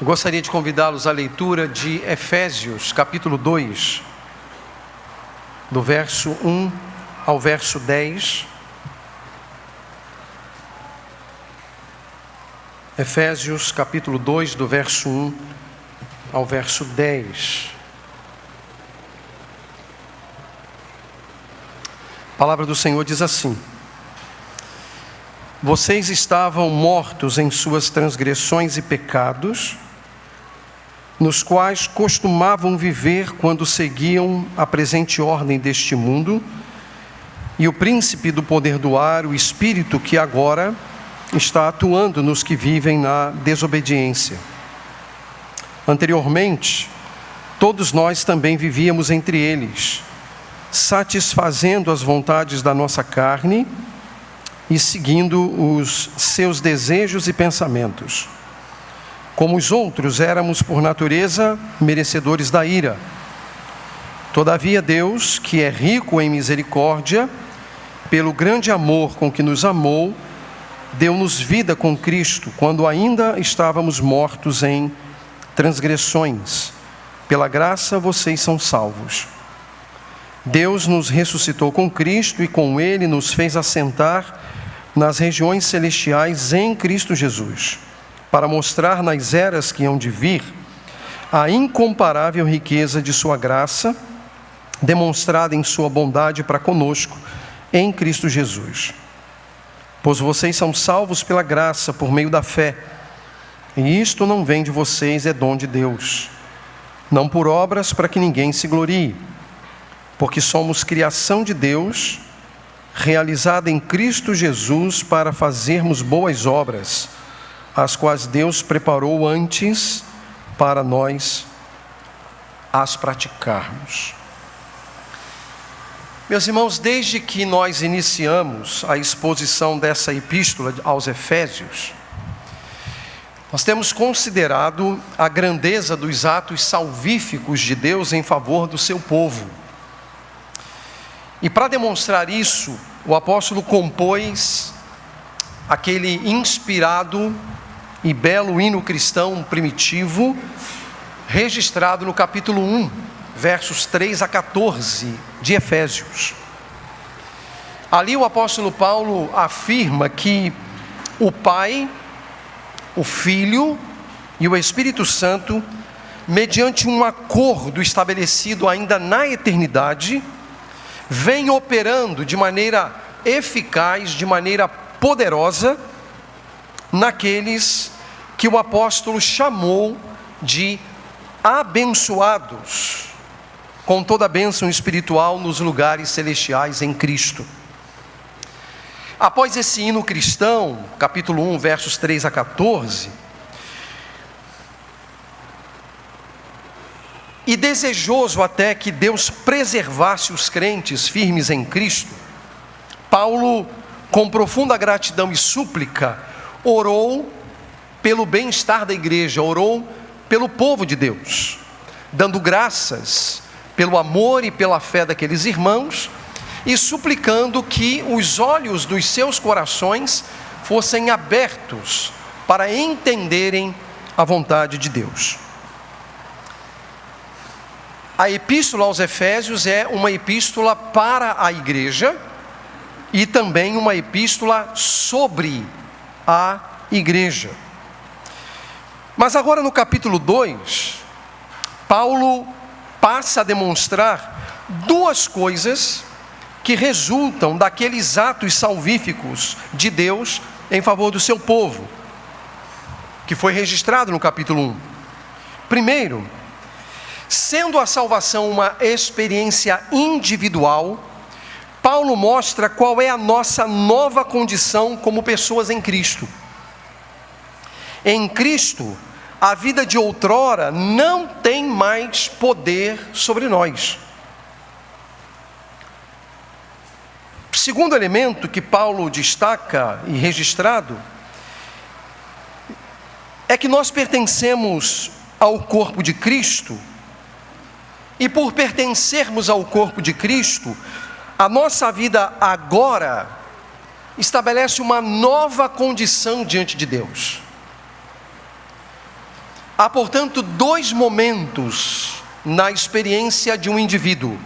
Eu gostaria de convidá-los à leitura de Efésios, capítulo 2, do verso 1 ao verso 10. Efésios, capítulo 2, do verso 1 ao verso 10. A palavra do Senhor diz assim: Vocês estavam mortos em suas transgressões e pecados, nos quais costumavam viver quando seguiam a presente ordem deste mundo, e o príncipe do poder do ar, o espírito que agora está atuando nos que vivem na desobediência. Anteriormente, todos nós também vivíamos entre eles, satisfazendo as vontades da nossa carne e seguindo os seus desejos e pensamentos. Como os outros, éramos por natureza merecedores da ira. Todavia Deus, que é rico em misericórdia, pelo grande amor com que nos amou, deu-nos vida com Cristo, quando ainda estávamos mortos em transgressões. Pela graça vocês são salvos. Deus nos ressuscitou com Cristo e com Ele nos fez assentar nas regiões celestiais em Cristo Jesus, para mostrar nas eras que hão de vir a incomparável riqueza de sua graça, demonstrada em sua bondade para conosco em Cristo Jesus. Pois vocês são salvos pela graça, por meio da fé. E isto não vem de vocês, é dom de Deus. Não por obras, para que ninguém se glorie. Porque somos criação de Deus, realizada em Cristo Jesus para fazermos boas obras, as quais Deus preparou antes para nós as praticarmos. Meus irmãos, desde que nós iniciamos a exposição dessa epístola aos Efésios, nós temos considerado a grandeza dos atos salvíficos de Deus em favor do seu povo. E para demonstrar isso, o apóstolo compôs aquele inspirado e belo hino cristão primitivo, registrado no capítulo 1, versos 3 a 14 de Efésios. Ali o apóstolo Paulo afirma que o Pai, o Filho e o Espírito Santo, mediante um acordo estabelecido ainda na eternidade, vem operando de maneira eficaz, de maneira poderosa, naqueles que o apóstolo chamou de abençoados, com toda a bênção espiritual nos lugares celestiais em Cristo. Após esse hino cristão, capítulo 1, versos 3 a 14, e desejoso até que Deus preservasse os crentes firmes em Cristo, Paulo, com profunda gratidão e súplica, orou pelo bem-estar da igreja, orou pelo povo de Deus, dando graças pelo amor e pela fé daqueles irmãos e suplicando que os olhos dos seus corações fossem abertos para entenderem a vontade de Deus. A epístola aos Efésios é uma epístola para a igreja e também uma epístola sobre a igreja. Mas agora no capítulo 2, Paulo passa a demonstrar duas coisas que resultam daqueles atos salvíficos de Deus em favor do seu povo, que foi registrado no capítulo 1. Primeiro, sendo a salvação uma experiência individual, Paulo mostra qual é a nossa nova condição como pessoas em Cristo. Em Cristo, a vida de outrora não tem mais poder sobre nós. Segundo elemento que Paulo destaca e registrado é que nós pertencemos ao corpo de Cristo, e por pertencermos ao corpo de Cristo, a nossa vida agora estabelece uma nova condição diante de Deus. Há, portanto, dois momentos na experiência de um indivíduo,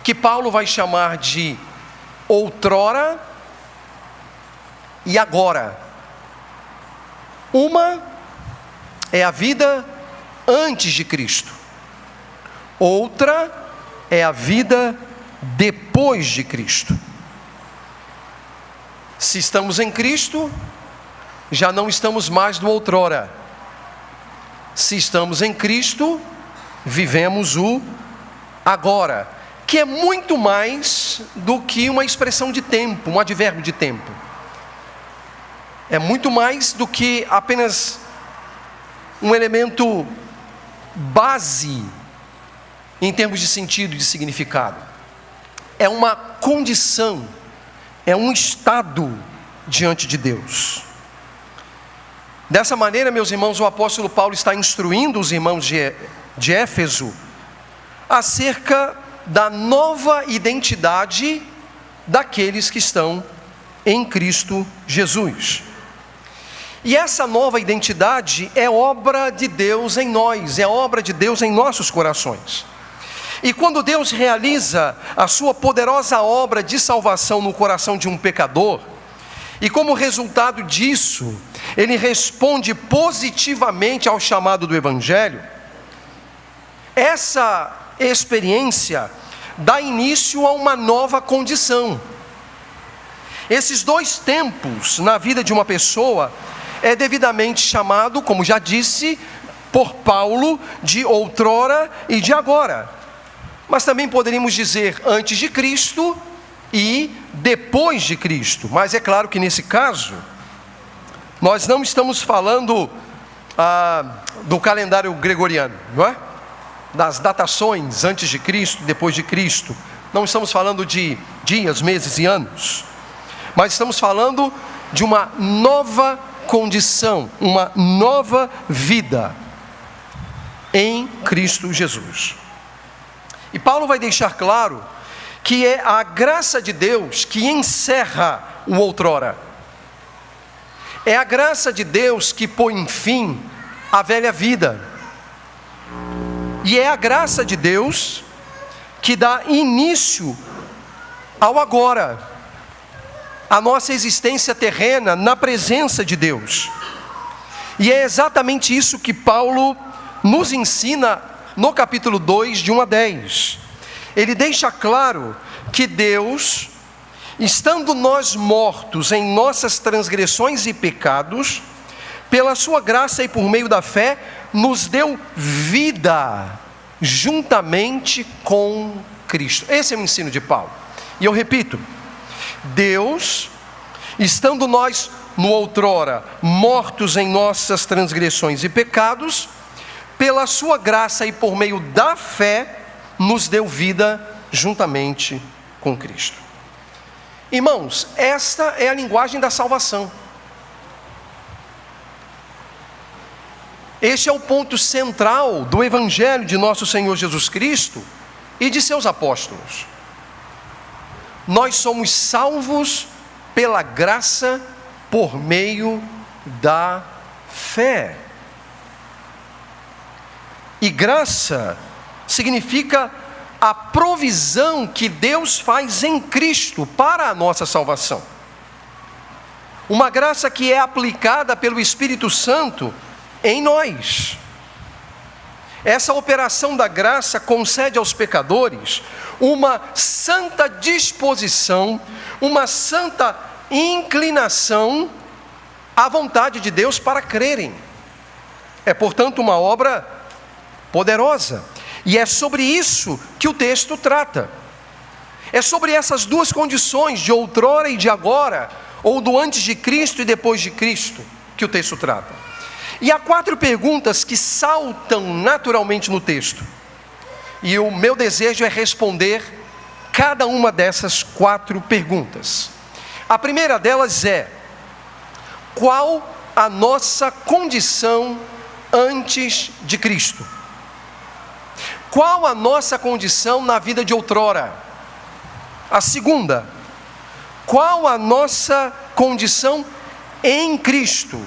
que Paulo vai chamar de outrora e agora. Uma é a vida antes de Cristo, outra é a vida depois de Cristo. Se estamos em Cristo, já não estamos mais no outrora. Se estamos em Cristo, vivemos o agora, que é muito mais do que uma expressão de tempo, um advérbio de tempo. É muito mais do que apenas um elemento base em termos de sentido e de significado. É uma condição, é um estado diante de Deus. Dessa maneira, meus irmãos, o apóstolo Paulo está instruindo os irmãos de Éfeso acerca da nova identidade daqueles que estão em Cristo Jesus. E essa nova identidade é obra de Deus em nós, é obra de Deus em nossos corações. E quando Deus realiza a sua poderosa obra de salvação no coração de um pecador, e como resultado disso, ele responde positivamente ao chamado do Evangelho, essa experiência dá início a uma nova condição. Esses dois tempos na vida de uma pessoa é devidamente chamado, como já disse, por Paulo, de outrora e de agora. Mas também poderíamos dizer antes de Cristo e depois de Cristo. Mas é claro que nesse caso, nós não estamos falando do calendário gregoriano, não é? Das datações antes de Cristo e depois de Cristo. Não estamos falando de dias, meses e anos. Mas estamos falando de uma nova condição, uma nova vida em Cristo Jesus. E Paulo vai deixar claro que é a graça de Deus que encerra o outrora. É a graça de Deus que põe fim à velha vida. E é a graça de Deus que dá início ao agora, a nossa existência terrena na presença de Deus. E é exatamente isso que Paulo nos ensina no capítulo 2, de 1 a 10. Ele deixa claro que Deus, estando nós mortos em nossas transgressões e pecados, pela sua graça e por meio da fé, nos deu vida juntamente com Cristo. Esse é o ensino de Paulo. E eu repito, Deus, estando nós no outrora mortos em nossas transgressões e pecados, pela sua graça e por meio da fé, nos deu vida juntamente com Cristo. Irmãos, esta é a linguagem da salvação. Este é o ponto central do Evangelho de nosso Senhor Jesus Cristo e de seus apóstolos. Nós somos salvos pela graça por meio da fé. E graça significa a provisão que Deus faz em Cristo para a nossa salvação. Uma graça que é aplicada pelo Espírito Santo em nós. Essa operação da graça concede aos pecadores uma santa disposição, uma santa inclinação à vontade de Deus para crerem. É, portanto, uma obra poderosa. E é sobre isso que o texto trata. É sobre essas duas condições, de outrora e de agora, ou do antes de Cristo e depois de Cristo, que o texto trata. E há 4 perguntas que saltam naturalmente no texto. E o meu desejo é responder cada uma dessas 4 perguntas. A primeira delas é: qual a nossa condição antes de Cristo? Qual a nossa condição na vida de outrora? A segunda: qual a nossa condição em Cristo?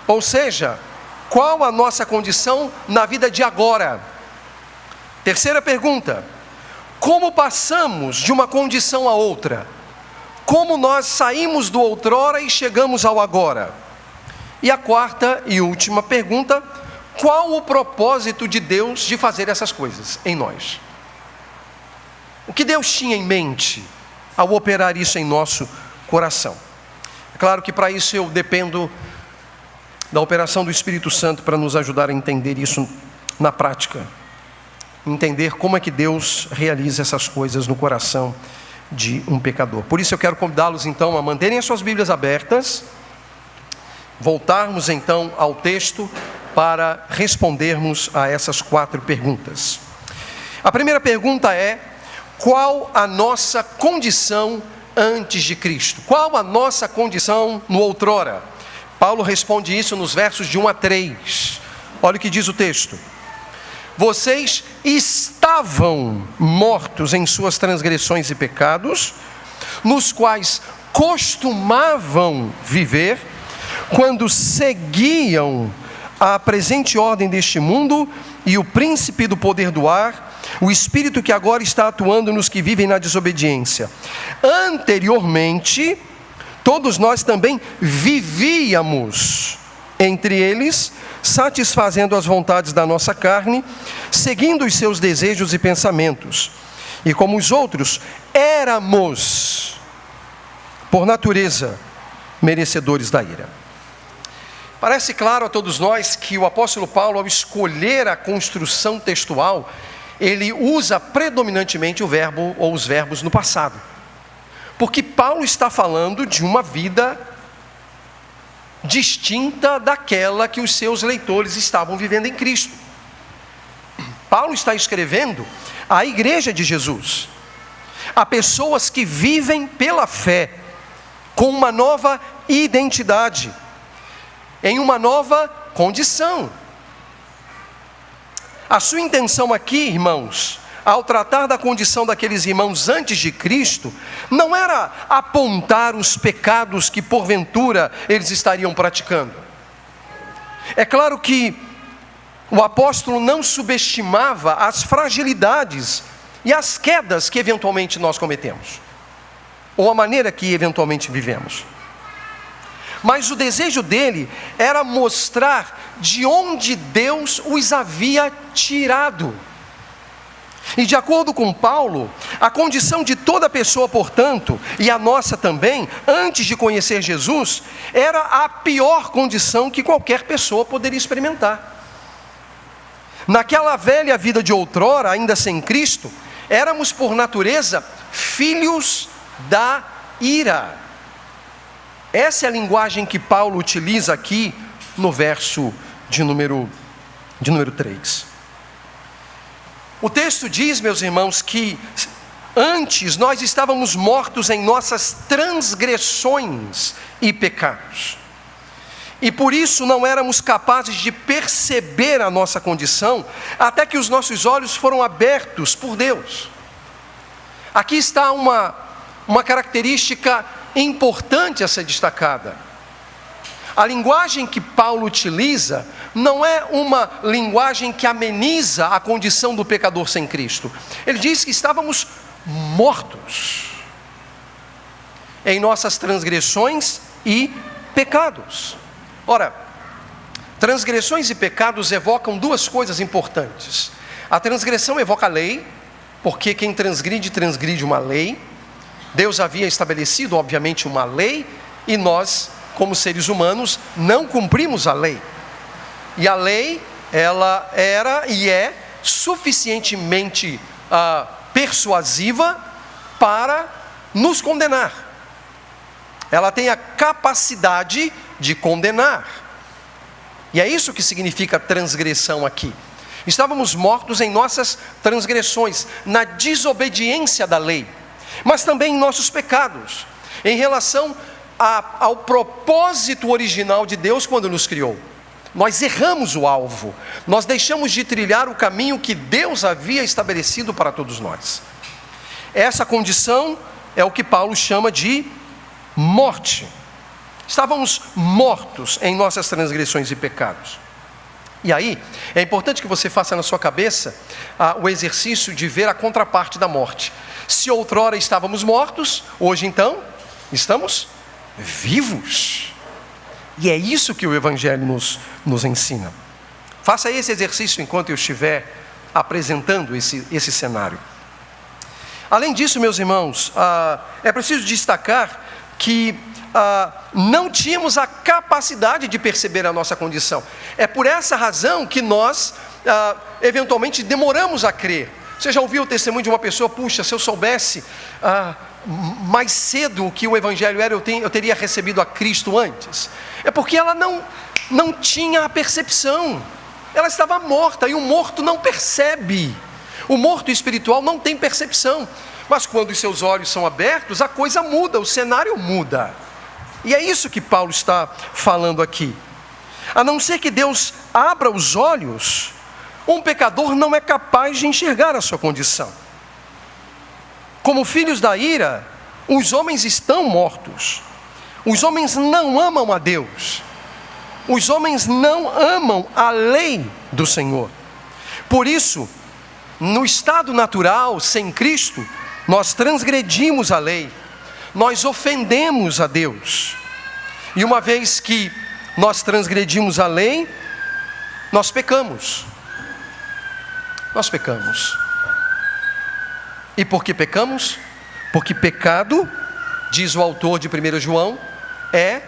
Ou seja, qual a nossa condição na vida de agora? Terceira pergunta: como passamos de uma condição a outra? Como nós saímos do outrora e chegamos ao agora? E a quarta e última pergunta: qual o propósito de Deus de fazer essas coisas em nós? O que Deus tinha em mente ao operar isso em nosso coração? É claro que para isso eu dependo da operação do Espírito Santo para nos ajudar a entender isso na prática. Entender como é que Deus realiza essas coisas no coração de um pecador. Por isso eu quero convidá-los então a manterem as suas Bíblias abertas, voltarmos então ao texto para respondermos a essas 4 perguntas. A primeira pergunta é: qual a nossa condição antes de Cristo? Qual a nossa condição no outrora? Paulo responde isso nos versos de 1 a 3. Olha o que diz o texto: vocês estavam mortos em suas transgressões e pecados, nos quais costumavam viver, quando seguiam a presente ordem deste mundo e o príncipe do poder do ar, o espírito que agora está atuando nos que vivem na desobediência. Anteriormente, todos nós também vivíamos entre eles, satisfazendo as vontades da nossa carne, seguindo os seus desejos e pensamentos. E como os outros, éramos, por natureza, merecedores da ira. Parece claro a todos nós que o apóstolo Paulo, ao escolher a construção textual, ele usa predominantemente o verbo ou os verbos no passado. Porque Paulo está falando de uma vida distinta daquela que os seus leitores estavam vivendo em Cristo. Paulo está escrevendo à igreja de Jesus, a pessoas que vivem pela fé, com uma nova identidade, em uma nova condição. A sua intenção aqui, irmãos, ao tratar da condição daqueles irmãos antes de Cristo, não era apontar os pecados que porventura eles estariam praticando. É claro que o apóstolo não subestimava as fragilidades e as quedas que eventualmente nós cometemos, ou a maneira que eventualmente vivemos. Mas o desejo dele era mostrar de onde Deus os havia tirado. E de acordo com Paulo, a condição de toda pessoa, portanto, e a nossa também, antes de conhecer Jesus, era a pior condição que qualquer pessoa poderia experimentar. Naquela velha vida de outrora, ainda sem Cristo, éramos por natureza filhos da ira. Essa é a linguagem que Paulo utiliza aqui no verso de número 3. O texto diz, meus irmãos, que antes nós estávamos mortos em nossas transgressões e pecados. E por isso não éramos capazes de perceber a nossa condição, até que os nossos olhos foram abertos por Deus. Aqui está uma característica importante a ser destacada. A linguagem que Paulo utiliza não é uma linguagem que ameniza a condição do pecador sem Cristo. Ele diz que estávamos mortos em nossas transgressões e pecados. Ora, transgressões e pecados evocam duas coisas importantes. A transgressão evoca a lei, porque quem transgride, transgride uma lei. Deus havia estabelecido, obviamente, uma lei, e nós, como seres humanos, não cumprimos a lei. E a lei, ela era e é suficientemente persuasiva para nos condenar. Ela tem a capacidade de condenar. E é isso que significa transgressão aqui. Estávamos mortos em nossas transgressões, na desobediência da lei, mas também em nossos pecados, em relação ao propósito original de Deus quando nos criou. Nós erramos o alvo, nós deixamos de trilhar o caminho que Deus havia estabelecido para todos nós. Essa condição é o que Paulo chama de morte. Estávamos mortos em nossas transgressões e pecados. E aí, é importante que você faça na sua cabeça o exercício de ver a contraparte da morte. Se outrora estávamos mortos, hoje então estamos vivos. E é isso que o Evangelho nos ensina. Faça esse exercício enquanto eu estiver apresentando esse cenário. Além disso, meus irmãos, é preciso destacar que não tínhamos a capacidade de perceber a nossa condição. É por essa razão que nós, eventualmente, demoramos a crer. Você já ouviu o testemunho de uma pessoa: puxa, se eu soubesse mais cedo o que o Evangelho era, eu teria recebido a Cristo antes. É porque ela não tinha a percepção. Ela estava morta, e o morto não percebe. O morto espiritual não tem percepção. Mas quando os seus olhos são abertos, a coisa muda, o cenário muda. E é isso que Paulo está falando aqui. A não ser que Deus abra os olhos, um pecador não é capaz de enxergar a sua condição. Como filhos da ira, os homens estão mortos. Os homens não amam a Deus. Os homens não amam a lei do Senhor. Por isso, no estado natural, sem Cristo, nós transgredimos a lei, nós ofendemos a Deus. E uma vez que nós transgredimos a lei, nós pecamos. Nós pecamos. E por que pecamos? Porque pecado, diz o autor de 1 João, é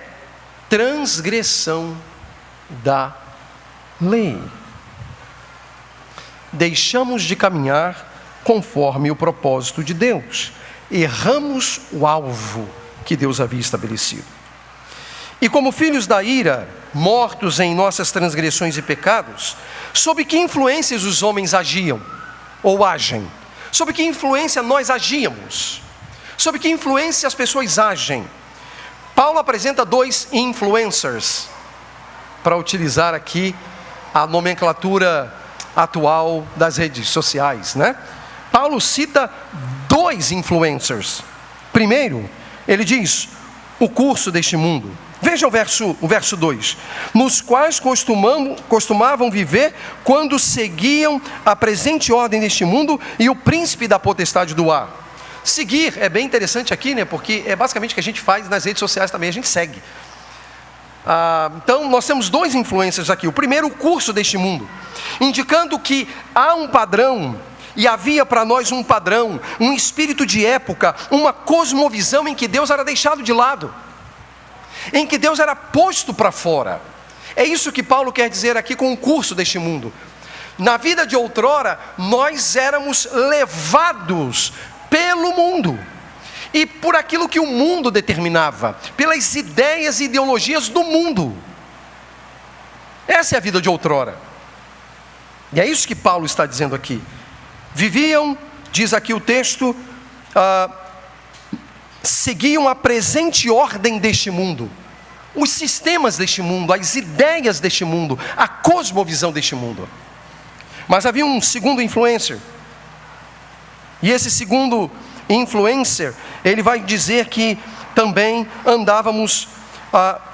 transgressão da lei. Deixamos de caminhar conforme o propósito de Deus. Erramos o alvo que Deus havia estabelecido. E como filhos da ira, mortos em nossas transgressões e pecados, sob que influências os homens agiam ou agem? Sob que influência nós agíamos? Sob que influência as pessoas agem? Paulo apresenta 2 influencers, para utilizar aqui a nomenclatura atual das redes sociais, né? Paulo cita 2 influencers. Primeiro, ele diz: o curso deste mundo. Veja o verso 2. Nos quais costumavam viver quando seguiam a presente ordem deste mundo e o príncipe da potestade do ar. Seguir é bem interessante aqui, né? Porque é basicamente o que a gente faz nas redes sociais também, a gente segue. Então nós temos 2 influencers aqui. O primeiro, o curso deste mundo, indicando que há um padrão, e havia para nós um padrão, um espírito de época, uma cosmovisão em que Deus era deixado de lado, em que Deus era posto para fora. É isso que Paulo quer dizer aqui com o curso deste mundo. Na vida de outrora, nós éramos levados pelo mundo, e por aquilo que o mundo determinava, pelas ideias e ideologias do mundo. Essa é a vida de outrora. E é isso que Paulo está dizendo aqui. Viviam, diz aqui o texto, seguiam a presente ordem deste mundo, os sistemas deste mundo, as ideias deste mundo, a cosmovisão deste mundo. Mas havia um segundo influencer, e esse segundo influencer, ele vai dizer que também andávamos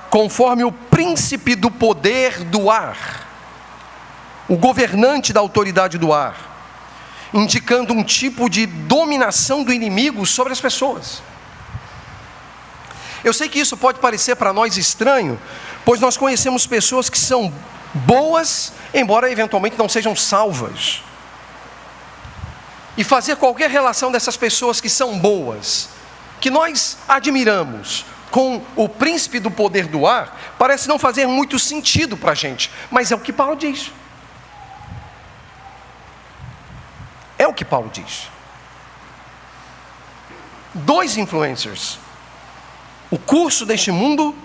conforme o príncipe do poder do ar, o governante da autoridade do ar, indicando um tipo de dominação do inimigo sobre as pessoas. Eu sei que isso pode parecer para nós estranho, pois nós conhecemos pessoas que são boas, embora eventualmente não sejam salvas. E fazer qualquer relação dessas pessoas que são boas, que nós admiramos, com o príncipe do poder do ar, parece não fazer muito sentido para a gente, mas é o que Paulo diz. É o que Paulo diz. 2 influencers: o curso deste mundo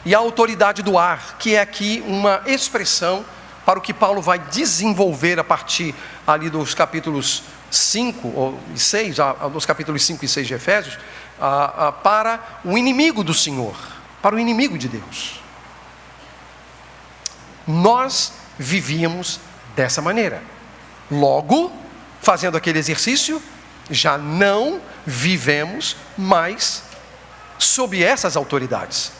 e a autoridade do ar, que é aqui uma expressão para o que Paulo vai desenvolver a partir ali dos capítulos 5 e 6, dos capítulos 5 e 6 de Efésios, para o inimigo do Senhor, para o inimigo de Deus. Nós vivíamos dessa maneira. Logo, fazendo aquele exercício, já não vivemos mais sob essas autoridades.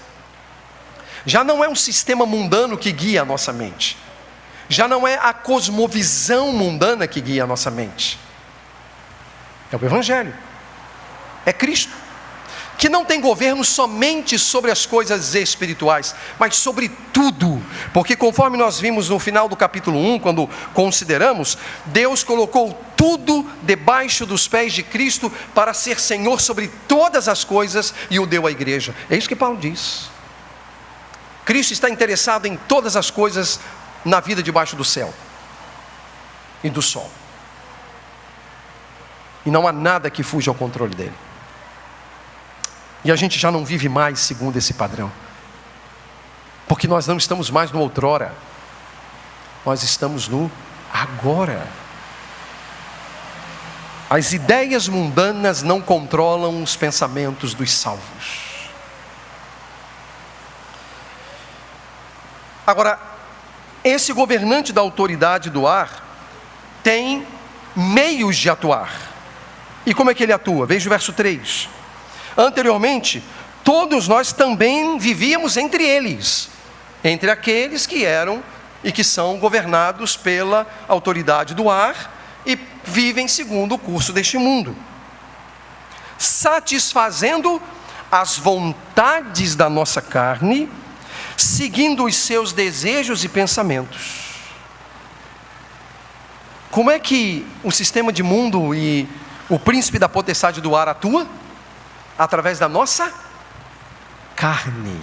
Já não é um sistema mundano que guia a nossa mente. Já não é a cosmovisão mundana que guia a nossa mente. É o Evangelho. É Cristo. Que não tem governo somente sobre as coisas espirituais, mas sobre tudo. Porque conforme nós vimos no final do capítulo 1, quando consideramos, Deus colocou tudo debaixo dos pés de Cristo para ser Senhor sobre todas as coisas e o deu à igreja. É isso que Paulo diz. Cristo está interessado em todas as coisas na vida debaixo do céu e do sol. E não há nada que fuja ao controle dele. E a gente já não vive mais segundo esse padrão. Porque nós não estamos mais no outrora. Nós estamos no agora. As ideias mundanas não controlam os pensamentos dos salvos. Agora, esse governante da autoridade do ar tem meios de atuar. E como é que ele atua? Veja o verso 3. Anteriormente, todos nós também vivíamos entre eles, entre aqueles que eram e que são governados pela autoridade do ar e vivem segundo o curso deste mundo, satisfazendo as vontades da nossa carne, seguindo os seus desejos e pensamentos. Como é que o sistema de mundo e o príncipe da potestade do ar atua? Através da nossa carne.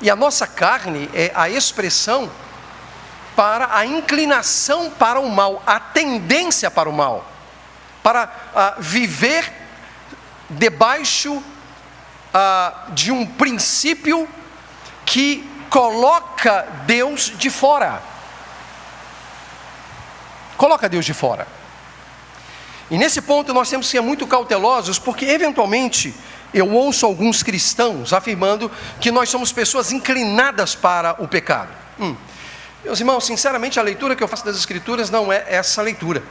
E a nossa carne é a expressão para a inclinação para o mal, a tendência para o mal, para viver debaixo de um princípio que coloca Deus de fora. Coloca Deus de fora. E nesse ponto nós temos que ser muito cautelosos, porque eventualmente eu ouço alguns cristãos afirmando que nós somos pessoas inclinadas para o pecado. Meus irmãos, sinceramente a leitura que eu faço das Escrituras não é essa leitura.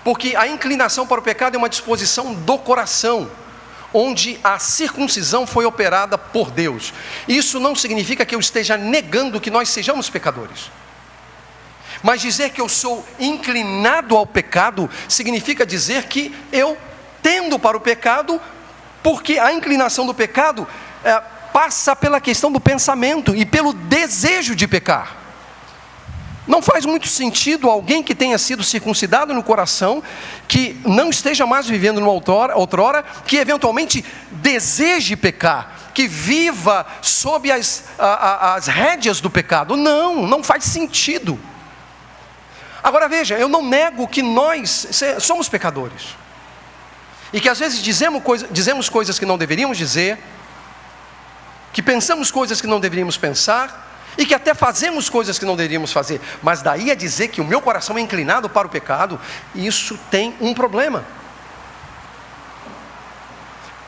Porque a inclinação para o pecado é uma disposição do coração, onde a circuncisão foi operada por Deus. Isso não significa que eu esteja negando que nós sejamos pecadores. Mas dizer que eu sou inclinado ao pecado significa dizer que eu tendo para o pecado, porque a inclinação do pecado passa pela questão do pensamento e pelo desejo de pecar. Não faz muito sentido alguém que tenha sido circuncidado no coração, que não esteja mais vivendo numa outrora, que eventualmente deseje pecar, que viva sob as rédeas do pecado. Não faz sentido. Agora veja, eu não nego que nós somos pecadores. E que às vezes dizemos coisas que não deveríamos dizer, que pensamos coisas que não deveríamos pensar, e que até fazemos coisas que não deveríamos fazer. Mas daí a dizer que o meu coração é inclinado para o pecado, isso tem um problema.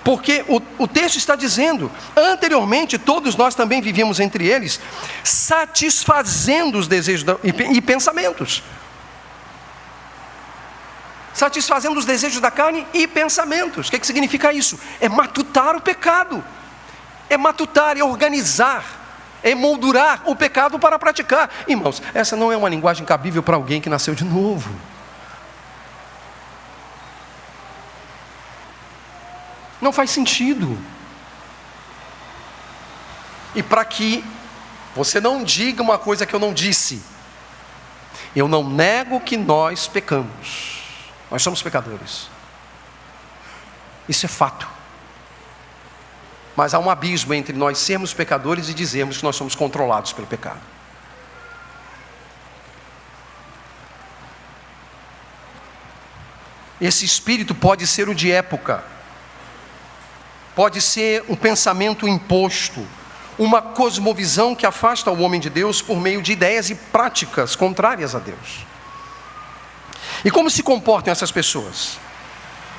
Porque o texto está dizendo, anteriormente todos nós também vivíamos entre eles, satisfazendo os desejos e pensamentos. Satisfazendo os desejos da carne e pensamentos. O que significa isso? É matutar o pecado. É matutar, é organizar, é moldurar o pecado para praticar. Irmãos, essa não é uma linguagem cabível para alguém que nasceu de novo. Não faz sentido. E para que você não diga uma coisa que eu não disse, eu não nego que nós pecamos. Nós somos pecadores. Isso é fato. Mas há um abismo entre nós sermos pecadores e dizermos que nós somos controlados pelo pecado. Esse espírito pode ser o de época, pode ser um pensamento imposto, uma cosmovisão que afasta o homem de Deus por meio de ideias e práticas contrárias a Deus. E como se comportam essas pessoas?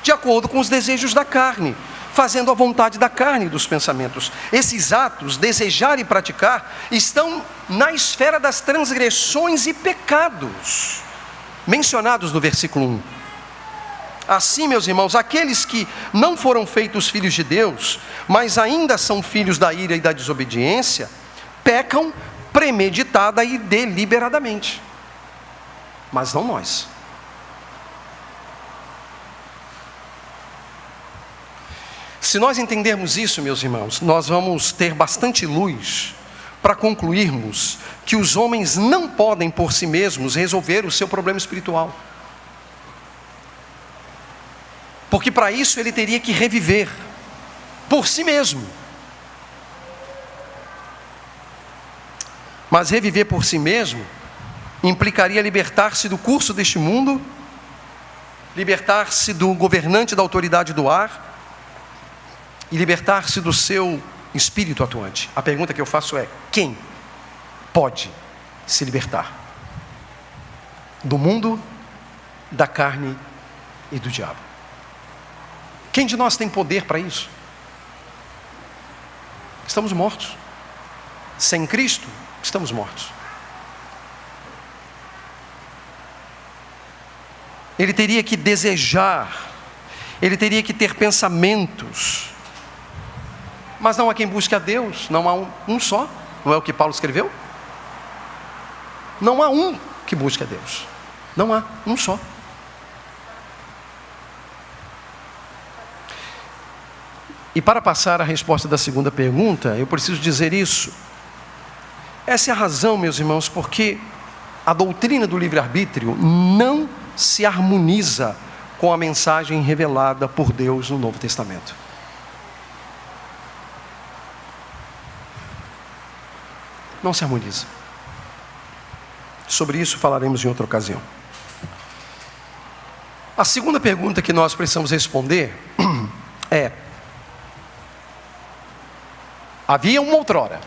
De acordo com os desejos da carne, fazendo a vontade da carne e dos pensamentos. Esses atos, desejar e praticar, estão na esfera das transgressões e pecados, mencionados no versículo 1. Assim, meus irmãos, aqueles que não foram feitos filhos de Deus, mas ainda são filhos da ira e da desobediência, pecam premeditada e deliberadamente. Mas não nós. Se nós entendermos isso, meus irmãos, nós vamos ter bastante luz para concluirmos que os homens não podem por si mesmos resolver o seu problema espiritual. Porque para isso ele teria que reviver por si mesmo. Mas reviver por si mesmo implicaria libertar-se do curso deste mundo, libertar-se do governante da autoridade do ar e libertar-se do seu espírito atuante. A pergunta que eu faço é: quem pode se libertar do mundo, da carne e do diabo? Quem de nós tem poder para isso? Estamos mortos. Sem Cristo, estamos mortos. Ele teria que desejar, ele teria que ter pensamentos, mas não há quem busque a Deus, não há um só, não é o que Paulo escreveu? Não há um que busque a Deus, não há um só. E para passar a resposta da segunda pergunta, eu preciso dizer isso. Essa é a razão, meus irmãos, porque a doutrina do livre-arbítrio não se harmoniza com a mensagem revelada por Deus no Novo Testamento. Não se harmoniza. Sobre isso falaremos em outra ocasião. A segunda pergunta que nós precisamos responder é: havia uma outrora,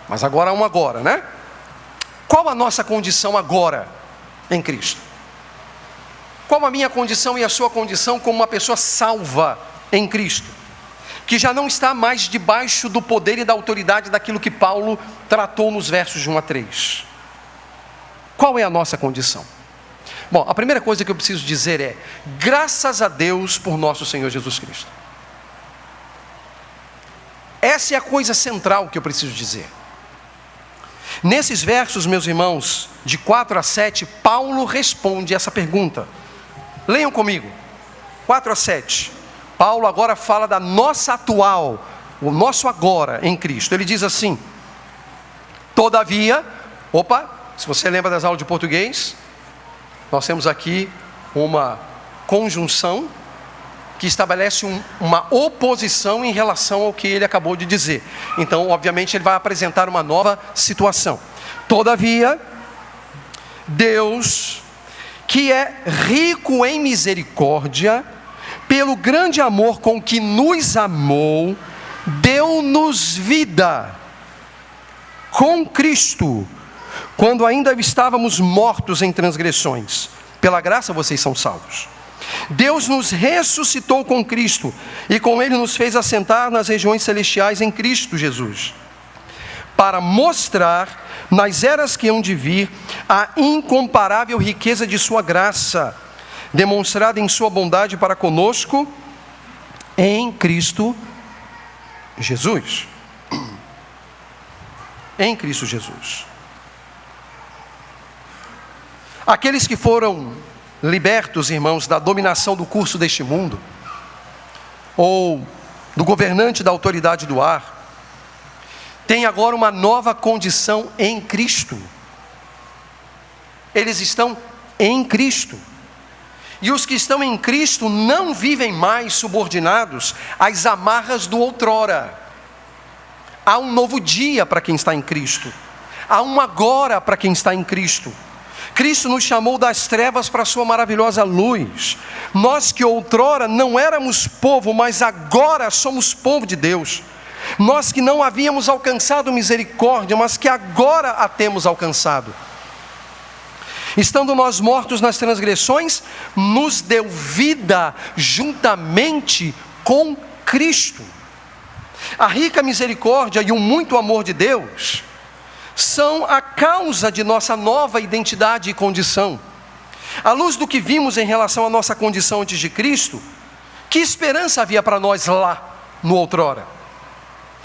mas agora há um agora, né? Qual a nossa condição agora em Cristo? Qual a minha condição e a sua condição como uma pessoa salva em Cristo? Que já não está mais debaixo do poder e da autoridade daquilo que Paulo tratou nos versos de 1 a 3. Qual é a nossa condição? Bom, a primeira coisa que eu preciso dizer é: graças a Deus por nosso Senhor Jesus Cristo. Essa é a coisa central que eu preciso dizer. Nesses versos, meus irmãos, de 4 a 7, Paulo responde essa pergunta. Leiam comigo, 4 a 7. Paulo agora fala da nossa atual, o nosso agora em Cristo. Ele diz assim: todavia, se você lembra das aulas de português, nós temos aqui uma conjunção que estabelece uma oposição em relação ao que ele acabou de dizer. Então, obviamente, ele vai apresentar uma nova situação. Todavia, Deus, que é rico em misericórdia, pelo grande amor com que nos amou, deu-nos vida com Cristo, quando ainda estávamos mortos em transgressões. Pela graça vocês são salvos. Deus nos ressuscitou com Cristo e com Ele nos fez assentar nas regiões celestiais em Cristo Jesus, para mostrar nas eras que hão de vir a incomparável riqueza de sua graça, demonstrada em sua bondade para conosco em Cristo Jesus. Em Cristo Jesus. Aqueles que foram libertos, irmãos, da dominação do curso deste mundo, ou do governante da autoridade do ar, tem agora uma nova condição em Cristo. Eles estão em Cristo. E os que estão em Cristo não vivem mais subordinados às amarras do outrora. Há um novo dia para quem está em Cristo. Há um agora para quem está em Cristo. Cristo nos chamou das trevas para a sua maravilhosa luz. Nós que outrora não éramos povo, mas agora somos povo de Deus. Nós que não havíamos alcançado misericórdia, mas que agora a temos alcançado. Estando nós mortos nas transgressões, nos deu vida juntamente com Cristo. A rica misericórdia e o muito amor de Deus são a causa de nossa nova identidade e condição. À luz do que vimos em relação à nossa condição antes de Cristo, que esperança havia para nós lá, no outrora?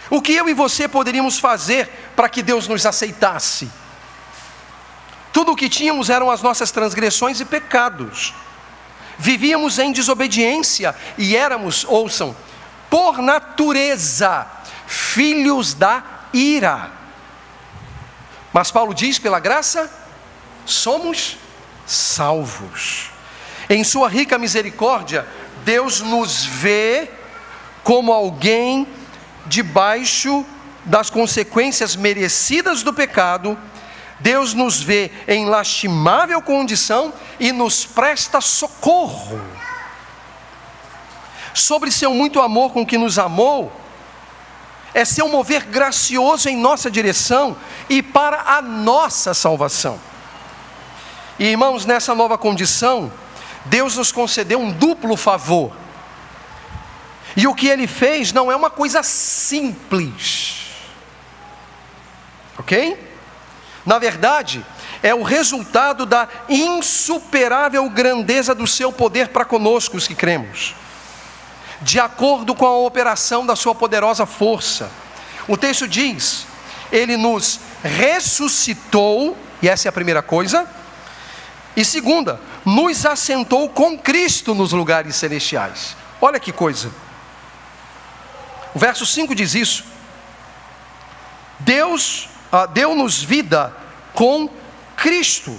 O que eu e você poderíamos fazer para que Deus nos aceitasse? Tudo o que tínhamos eram as nossas transgressões e pecados. Vivíamos em desobediência e éramos, ouçam, por natureza, filhos da ira. Mas Paulo diz, pela graça, somos salvos. Em sua rica misericórdia, Deus nos vê como alguém debaixo das consequências merecidas do pecado. Deus nos vê em lastimável condição e nos presta socorro. Sobre seu muito amor com que nos amou, é seu mover gracioso em nossa direção e para a nossa salvação. E irmãos, nessa nova condição, Deus nos concedeu um duplo favor. E o que Ele fez não é uma coisa simples, ok? Na verdade, é o resultado da insuperável grandeza do seu poder para conosco, os que cremos, de acordo com a operação da sua poderosa força. O texto diz, Ele nos ressuscitou, e essa é a primeira coisa, e segunda, nos assentou com Cristo nos lugares celestiais. Olha que coisa. O verso 5 diz isso. Deus deu-nos vida com Cristo.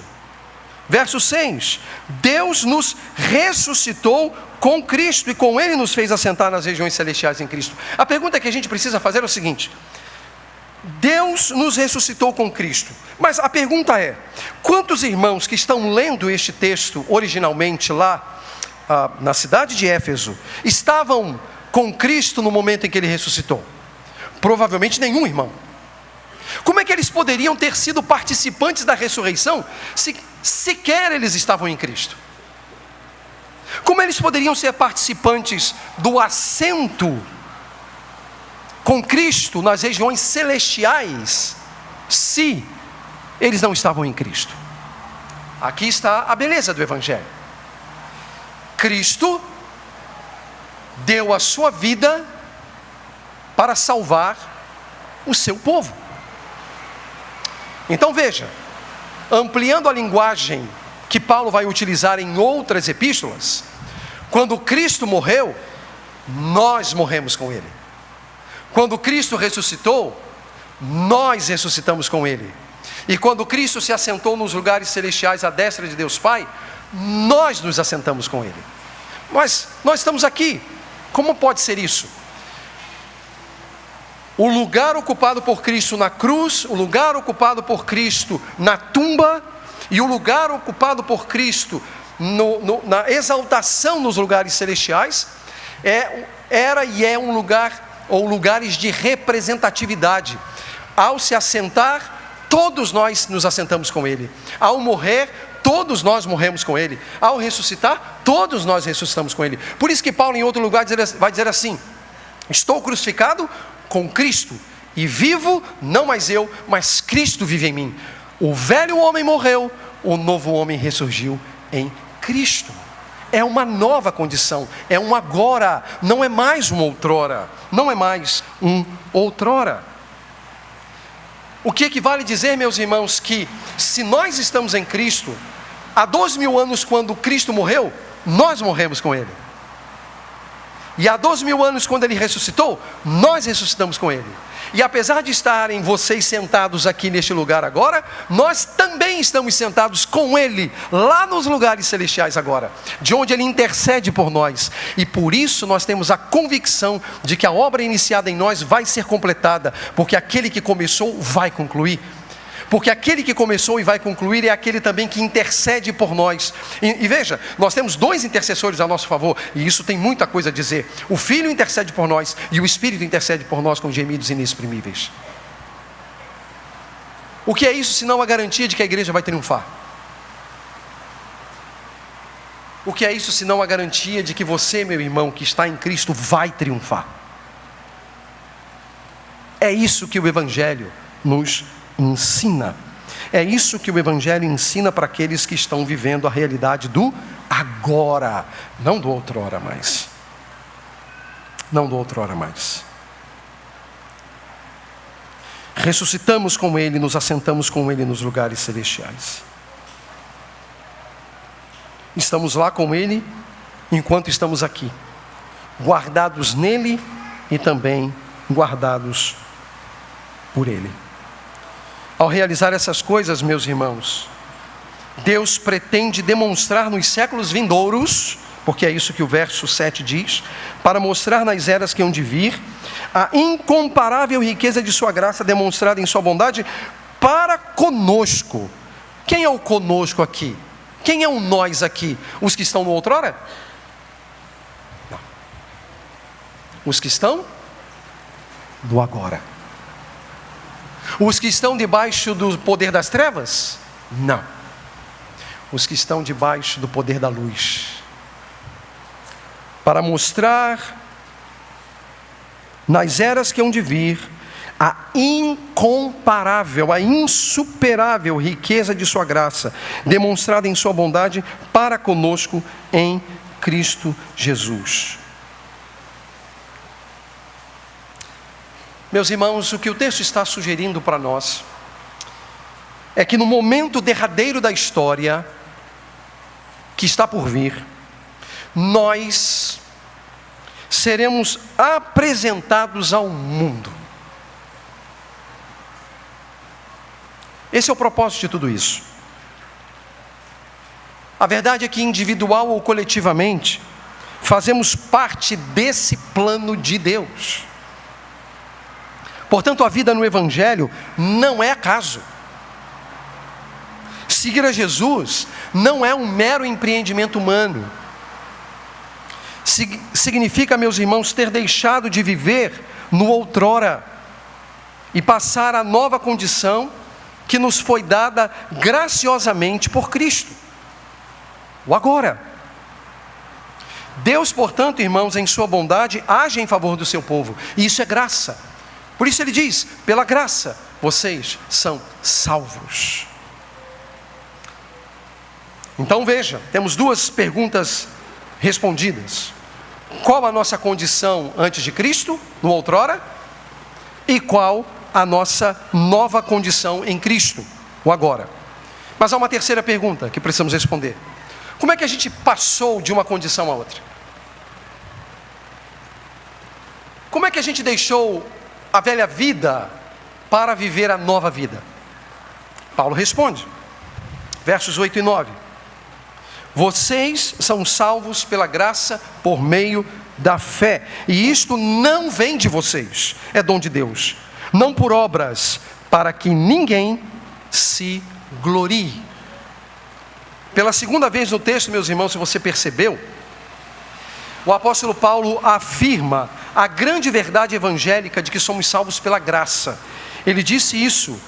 Verso 6, Deus nos ressuscitou com Cristo e com Ele nos fez assentar nas regiões celestiais em Cristo. A pergunta que a gente precisa fazer é o seguinte: Deus nos ressuscitou com Cristo, mas a pergunta é, quantos irmãos que estão lendo este texto originalmente lá na cidade de Éfeso, estavam com Cristo no momento em que Ele ressuscitou? Provavelmente nenhum, irmão. Como é que eles poderiam ter sido participantes da ressurreição se sequer eles estavam em Cristo? Como eles poderiam ser participantes do assento com Cristo nas regiões celestiais se eles não estavam em Cristo? Aqui está a beleza do Evangelho. Cristo deu a sua vida para salvar o seu povo. Então veja, ampliando a linguagem que Paulo vai utilizar em outras epístolas, quando Cristo morreu, nós morremos com Ele. Quando Cristo ressuscitou, nós ressuscitamos com Ele. E quando Cristo se assentou nos lugares celestiais à destra de Deus Pai, nós nos assentamos com Ele. Mas nós estamos aqui. Como pode ser isso? O lugar ocupado por Cristo na cruz, o lugar ocupado por Cristo na tumba, e o lugar ocupado por Cristo na exaltação nos lugares celestiais, era e é um lugar, ou lugares de representatividade. Ao se assentar, todos nós nos assentamos com Ele. Ao morrer, todos nós morremos com Ele. Ao ressuscitar, todos nós ressuscitamos com Ele. Por isso que Paulo em outro lugar vai dizer assim: estou crucificado com Cristo, e vivo, não mais eu, mas Cristo vive em mim. O velho homem morreu, o novo homem ressurgiu em Cristo. É uma nova condição, é um agora, não é mais um outrora, não é mais um outrora. O que equivale dizer, meus irmãos, que se nós estamos em Cristo, há 2000 anos quando Cristo morreu, nós morremos com Ele. E há 2000 anos quando Ele ressuscitou, nós ressuscitamos com Ele. E apesar de estarem vocês sentados aqui neste lugar agora, nós também estamos sentados com Ele, lá nos lugares celestiais agora, de onde Ele intercede por nós. E por isso nós temos a convicção de que a obra iniciada em nós vai ser completada, porque aquele que começou vai concluir. Porque aquele que começou e vai concluir é aquele também que intercede por nós. E veja, nós temos 2 intercessores a nosso favor, e isso tem muita coisa a dizer. O Filho intercede por nós, e o Espírito intercede por nós com gemidos inexprimíveis. O que é isso senão a garantia de que a igreja vai triunfar? O que é isso senão a garantia de que você, meu irmão, que está em Cristo, vai triunfar? É isso que o Evangelho nos ensina. É isso que o Evangelho ensina para aqueles que estão vivendo a realidade do agora, não do outrora mais. Não do outrora mais. Ressuscitamos com Ele, nos assentamos com Ele nos lugares celestiais. Estamos lá com Ele enquanto estamos aqui, guardados nele e também guardados por Ele. Ao realizar essas coisas, meus irmãos, Deus pretende demonstrar nos séculos vindouros, porque é isso que o verso 7 diz, para mostrar nas eras que hão de vir, a incomparável riqueza de sua graça demonstrada em sua bondade para conosco. Quem é o conosco aqui? Quem é o nós aqui? Os que estão no outrora? Não. Os que estão no agora. Os que estão debaixo do poder das trevas? Não. Os que estão debaixo do poder da luz. Para mostrar nas eras que hão de vir a incomparável, a insuperável riqueza de sua graça, demonstrada em sua bondade para conosco em Cristo Jesus. Meus irmãos, o que o texto está sugerindo para nós é que no momento derradeiro da história que está por vir, nós seremos apresentados ao mundo. Esse é o propósito de tudo isso. A verdade é que individual ou coletivamente, fazemos parte desse plano de Deus. Portanto, a vida no Evangelho não é acaso. Seguir a Jesus não é um mero empreendimento humano. Significa, meus irmãos, ter deixado de viver no outrora e passar a nova condição que nos foi dada graciosamente por Cristo. O agora. Deus, portanto, irmãos, em sua bondade, age em favor do seu povo. E isso é graça. Por isso ele diz, pela graça, vocês são salvos. Então veja, temos duas perguntas respondidas. Qual a nossa condição antes de Cristo, no outrora? E qual a nossa nova condição em Cristo, o agora? Mas há uma terceira pergunta que precisamos responder. Como é que a gente passou de uma condição a outra? Como é que a gente deixou a velha vida para viver a nova vida? Paulo responde, versos 8 e 9. Vocês são salvos pela graça por meio da fé. E isto não vem de vocês, é dom de Deus. Não por obras, para que ninguém se glorie. Pela segunda vez no texto, meus irmãos, se você percebeu, o apóstolo Paulo afirma a grande verdade evangélica de que somos salvos pela graça. Ele disse isso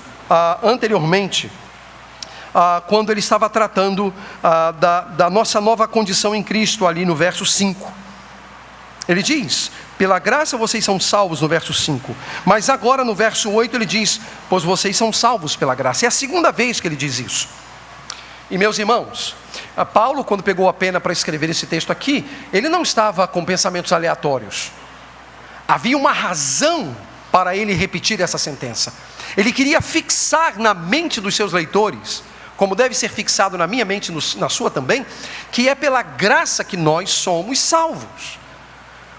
anteriormente, quando ele estava tratando da nossa nova condição em Cristo, ali no verso 5. Ele diz, pela graça vocês são salvos, no verso 5. Mas agora no verso 8 ele diz, pois vocês são salvos pela graça. É a segunda vez que ele diz isso. E meus irmãos, Paulo, quando pegou a pena para escrever esse texto aqui, ele não estava com pensamentos aleatórios. Havia uma razão para ele repetir essa sentença. Ele queria fixar na mente dos seus leitores, como deve ser fixado na minha mente, na sua também, que é pela graça que nós somos salvos.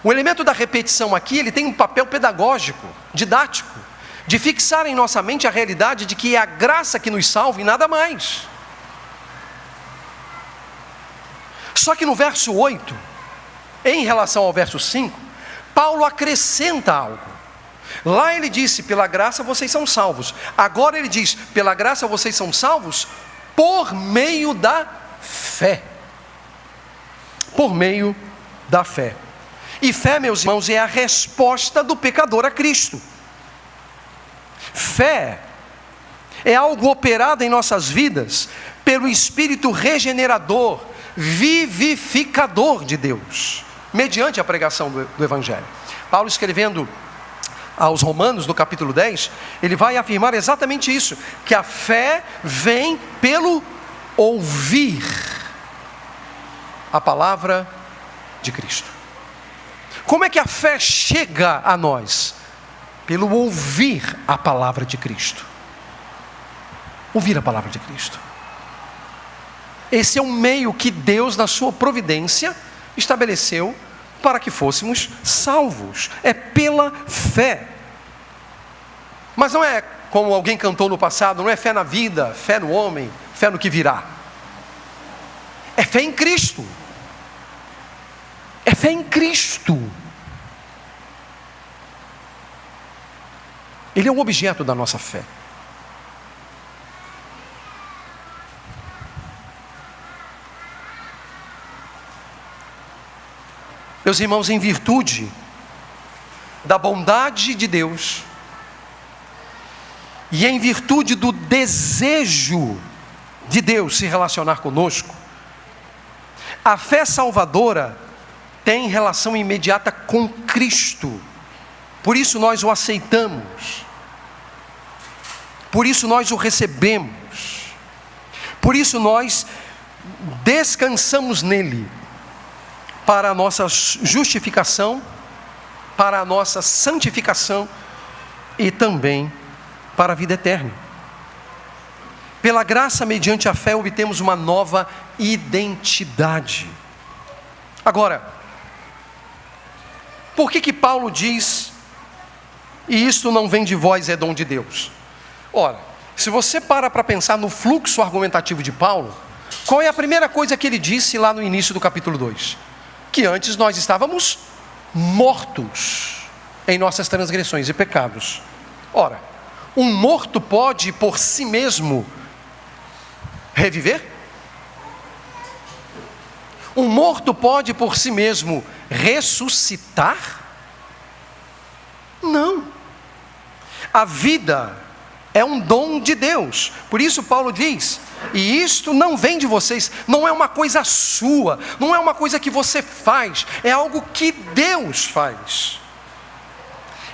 O elemento da repetição aqui, ele tem um papel pedagógico, didático, de fixar em nossa mente a realidade de que é a graça que nos salva e nada mais. Só que no verso 8, em relação ao verso 5, Paulo acrescenta algo. Lá ele disse, pela graça vocês são salvos. Agora ele diz, pela graça vocês são salvos por meio da fé. Por meio da fé. E fé, meus irmãos, é a resposta do pecador a Cristo. Fé é algo operado em nossas vidas pelo Espírito regenerador, vivificador de Deus, mediante a pregação do Evangelho. Paulo, escrevendo aos Romanos, no capítulo 10, ele vai afirmar exatamente isso, que a fé vem pelo ouvir a palavra de Cristo. Como é que a fé chega a nós? Pelo ouvir a palavra de Cristo. Ouvir a palavra de Cristo. Esse é o meio que Deus, na sua providência, estabeleceu para que fôssemos salvos. É pela fé. Mas não é como alguém cantou no passado, não é fé na vida, fé no homem, fé no que virá. É fé em Cristo. É fé em Cristo. Ele é o objeto da nossa fé. Meus irmãos, em virtude da bondade de Deus e em virtude do desejo de Deus se relacionar conosco, a fé salvadora tem relação imediata com Cristo. Por isso nós o aceitamos. Por isso nós o recebemos. Por isso nós descansamos nele, para a nossa justificação, para a nossa santificação e também para a vida eterna. Pela graça, mediante a fé, obtemos uma nova identidade. Agora, por que Paulo diz, e isto não vem de vós, é dom de Deus? Ora, se você para pensar no fluxo argumentativo de Paulo, qual é a primeira coisa que ele disse lá no início do capítulo 2? Que antes nós estávamos mortos em nossas transgressões e pecados. Ora, um morto pode por si mesmo reviver? Um morto pode por si mesmo ressuscitar? Não. A vida é um dom de Deus. Por isso Paulo diz, e isto não vem de vocês, não é uma coisa sua, não é uma coisa que você faz, é algo que Deus faz.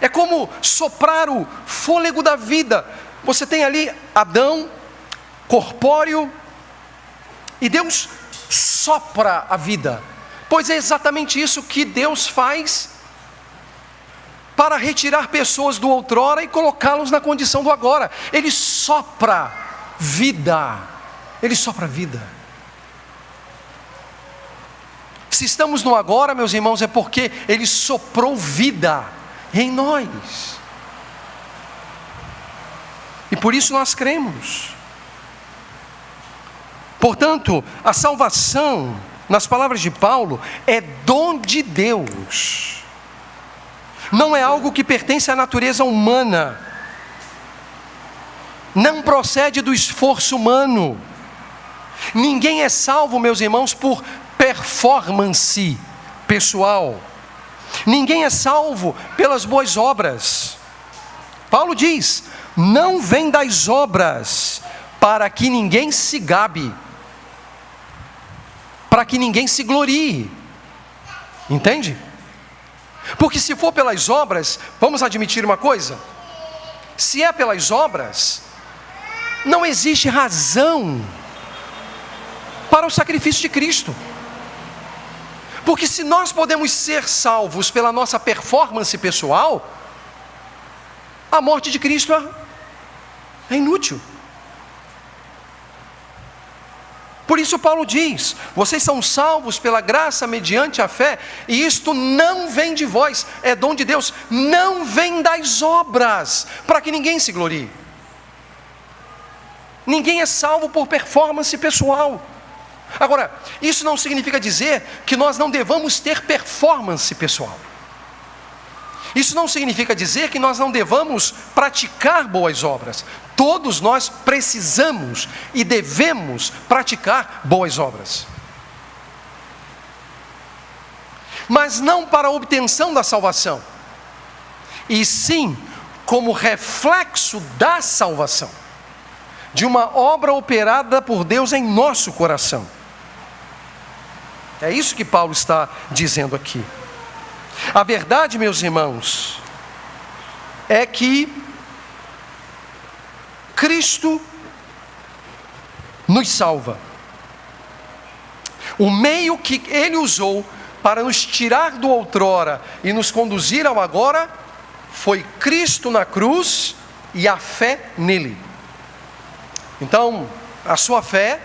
É como soprar o fôlego da vida. Você tem ali Adão, corpóreo, e Deus sopra a vida. Pois é exatamente isso que Deus faz para retirar pessoas do outrora e colocá-los na condição do agora. Ele sopra vida. Ele sopra vida. Se estamos no agora, meus irmãos, é porque Ele soprou vida em nós. E por isso nós cremos. Portanto, a salvação, nas palavras de Paulo, é dom de Deus. Não é algo que pertence à natureza humana. Não procede do esforço humano. Ninguém é salvo, meus irmãos, por performance pessoal. Ninguém é salvo pelas boas obras. Paulo diz, não vem das obras, para que ninguém se gabe, para que ninguém se glorie. Entende? Porque se for pelas obras, vamos admitir uma coisa, se é pelas obras, não existe razão para o sacrifício de Cristo. Porque se nós podemos ser salvos pela nossa performance pessoal, a morte de Cristo é inútil. Por isso Paulo diz, vocês são salvos pela graça mediante a fé, e isto não vem de vós, é dom de Deus, não vem das obras, para que ninguém se glorie. Ninguém é salvo por performance pessoal. Agora, isso não significa dizer que nós não devamos ter performance pessoal. Isso não significa dizer que nós não devamos praticar boas obras. Todos nós precisamos e devemos praticar boas obras. Mas não para a obtenção da salvação, e sim como reflexo da salvação, de uma obra operada por Deus em nosso coração. É isso que Paulo está dizendo aqui. A verdade, meus irmãos, é que Cristo nos salva. O meio que Ele usou para nos tirar do outrora e nos conduzir ao agora foi Cristo na cruz e a fé nele. Então, a sua fé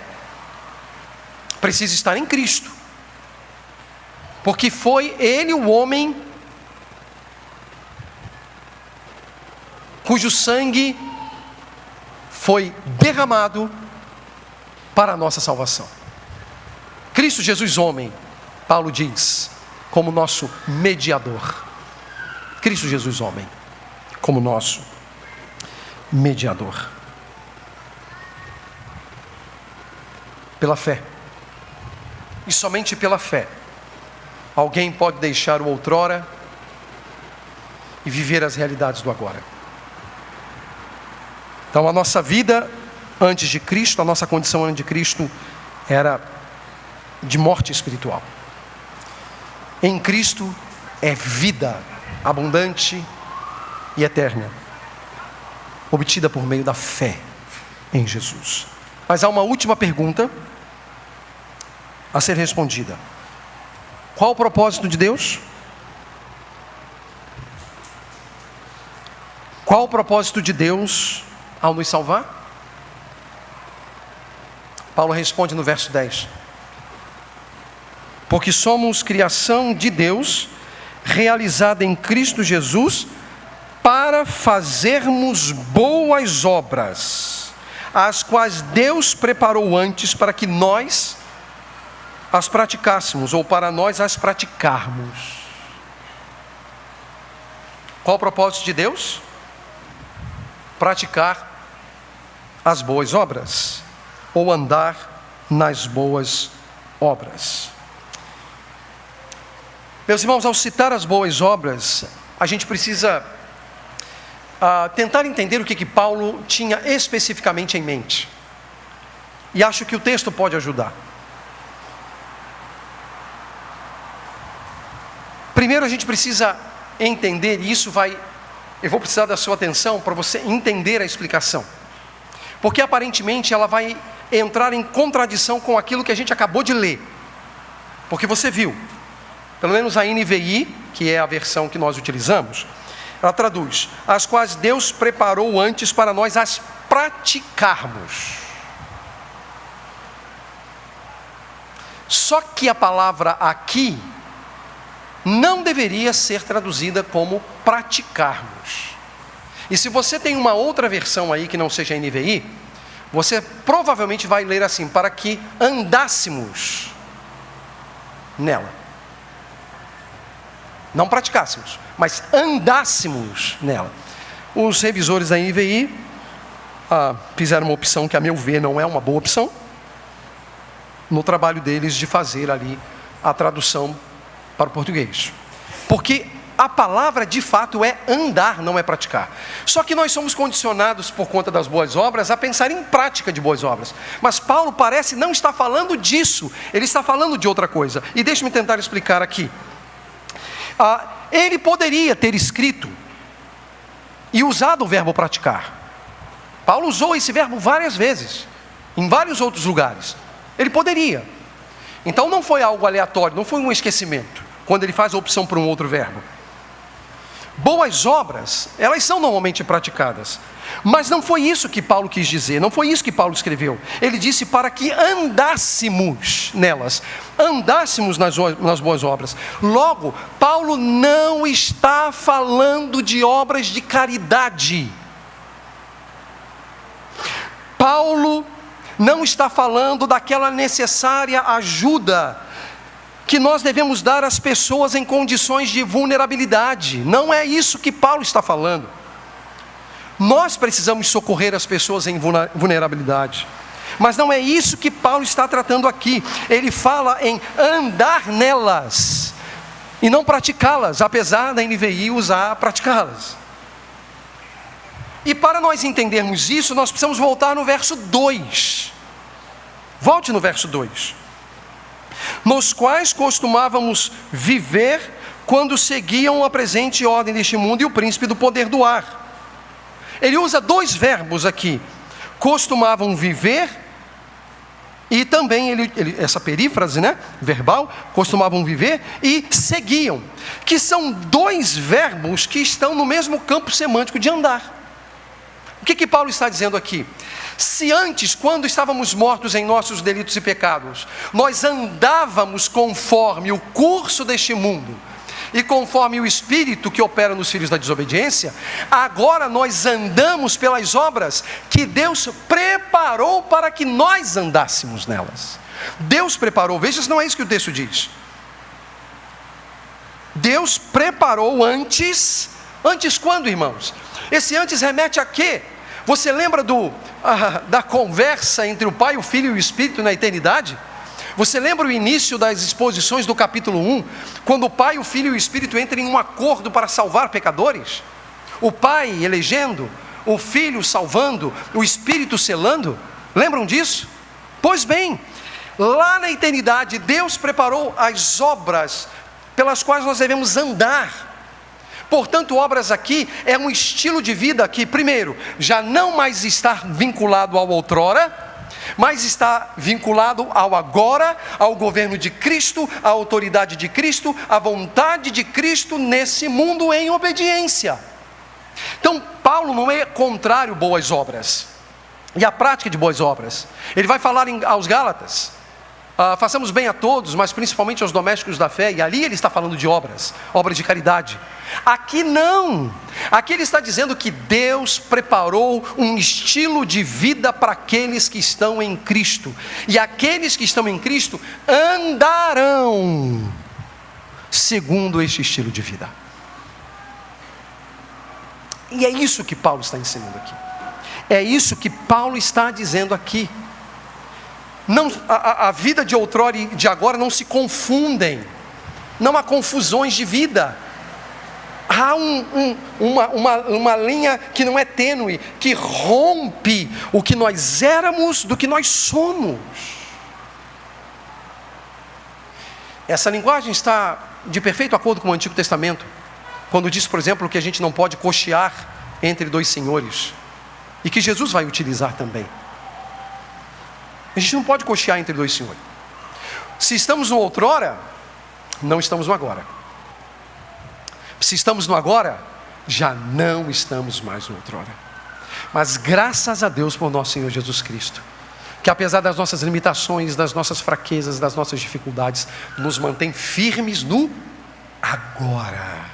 precisa estar em Cristo, porque foi Ele o homem cujo sangue foi derramado para a nossa salvação. Cristo Jesus homem, Paulo diz, como nosso mediador. Cristo Jesus homem, como nosso mediador. Pela fé. E somente pela fé alguém pode deixar o outrora e viver as realidades do agora. Então a nossa vida antes de Cristo, a nossa condição antes de Cristo era de morte espiritual. Em Cristo é vida abundante e eterna, obtida por meio da fé em Jesus. Mas há uma última pergunta a ser respondida. Qual o propósito de Deus? Qual o propósito de Deus ao nos salvar? Paulo responde no verso 10. Porque somos criação de Deus, realizada em Cristo Jesus, para fazermos boas obras, as quais Deus preparou antes para que nós as praticássemos, ou para nós as praticarmos. Qual o propósito de Deus? Praticar as boas obras, ou andar nas boas obras. Meus irmãos, ao citar as boas obras, a gente precisa tentar entender o que Paulo tinha especificamente em mente. E acho que o texto pode ajudar. Primeiro a gente precisa entender, e eu vou precisar da sua atenção para você entender a explicação. Porque aparentemente ela vai entrar em contradição com aquilo que a gente acabou de ler. Porque você viu, pelo menos a NVI, que é a versão que nós utilizamos, ela traduz, as quais Deus preparou antes para nós as praticarmos. Só que a palavra aqui não deveria ser traduzida como praticarmos. E se você tem uma outra versão aí que não seja a NVI, você provavelmente vai ler assim, para que andássemos nela. Não praticássemos, mas andássemos nela. Os revisores da NVI fizeram uma opção que, a meu ver, não é uma boa opção, no trabalho deles de fazer ali a tradução para o português. Porque a palavra de fato é andar, não é praticar. Só que nós somos condicionados por conta das boas obras a pensar em prática de boas obras. Mas Paulo parece não estar falando disso, ele está falando de outra coisa. E deixe-me tentar explicar aqui. Ele poderia ter escrito e usado o verbo praticar. Paulo usou esse verbo várias vezes, em vários outros lugares. Ele poderia. Então não foi algo aleatório, não foi um esquecimento, quando ele faz a opção por um outro verbo. Boas obras, elas são normalmente praticadas. Mas não foi isso que Paulo quis dizer, não foi isso que Paulo escreveu. Ele disse para que andássemos nelas, andássemos nas boas obras. Logo, Paulo não está falando de obras de caridade. Paulo não está falando daquela necessária ajuda que nós devemos dar às pessoas em condições de vulnerabilidade. Não é isso que Paulo está falando. Nós precisamos socorrer as pessoas em vulnerabilidade. Mas não é isso que Paulo está tratando aqui. Ele fala em andar nelas e não praticá-las, apesar da NVI usar praticá-las. E para nós entendermos isso, nós precisamos voltar no verso 2. Volte no verso 2. Nos quais costumávamos viver quando seguiam a presente ordem deste mundo e o príncipe do poder do ar. Ele usa dois verbos aqui: costumavam viver, e também essa perífrase, né, verbal, costumavam viver e seguiam, que são dois verbos que estão no mesmo campo semântico de andar. O que Paulo está dizendo aqui? Se antes, quando estávamos mortos em nossos delitos e pecados, nós andávamos conforme o curso deste mundo e conforme o espírito que opera nos filhos da desobediência, agora nós andamos pelas obras que Deus preparou para que nós andássemos nelas. Deus preparou, veja se não é isso que o texto diz. Deus preparou antes quando, irmãos? Esse antes remete a quê? Você lembra da conversa entre o Pai, o Filho e o Espírito na eternidade? Você lembra o início das exposições do capítulo 1, quando o Pai, o Filho e o Espírito entram em um acordo para salvar pecadores? O Pai elegendo, o Filho salvando, o Espírito selando? Lembram disso? Pois bem, lá na eternidade, Deus preparou as obras pelas quais nós devemos andar. Portanto, obras aqui é um estilo de vida que, primeiro, já não mais está vinculado ao outrora, mas está vinculado ao agora, ao governo de Cristo, à autoridade de Cristo, à vontade de Cristo nesse mundo em obediência. Então, Paulo não é contrário a boas obras e a prática de boas obras. Ele vai falar aos Gálatas: façamos bem a todos, mas principalmente aos domésticos da fé. E ali ele está falando de obras de caridade. Aqui não. Aqui ele está dizendo que Deus preparou um estilo de vida para aqueles que estão em Cristo. E aqueles que estão em Cristo andarão segundo este estilo de vida. E é isso que Paulo está ensinando aqui. É isso que Paulo está dizendo aqui. Não, a vida de outrora e de agora não se confundem. Não há confusões de vida. Há uma linha que não é tênue, que rompe o que nós éramos do que nós somos. Essa linguagem está de perfeito acordo com o Antigo Testamento, quando diz, por exemplo, que a gente não pode cochear entre dois senhores, e que Jesus vai utilizar também. A gente não pode cochear entre dois senhores. Se estamos no outrora, não estamos no agora. Se estamos no agora, já não estamos mais no outrora. Mas graças a Deus por nosso Senhor Jesus Cristo, que apesar das nossas limitações, das nossas fraquezas, das nossas dificuldades, nos mantém firmes no agora,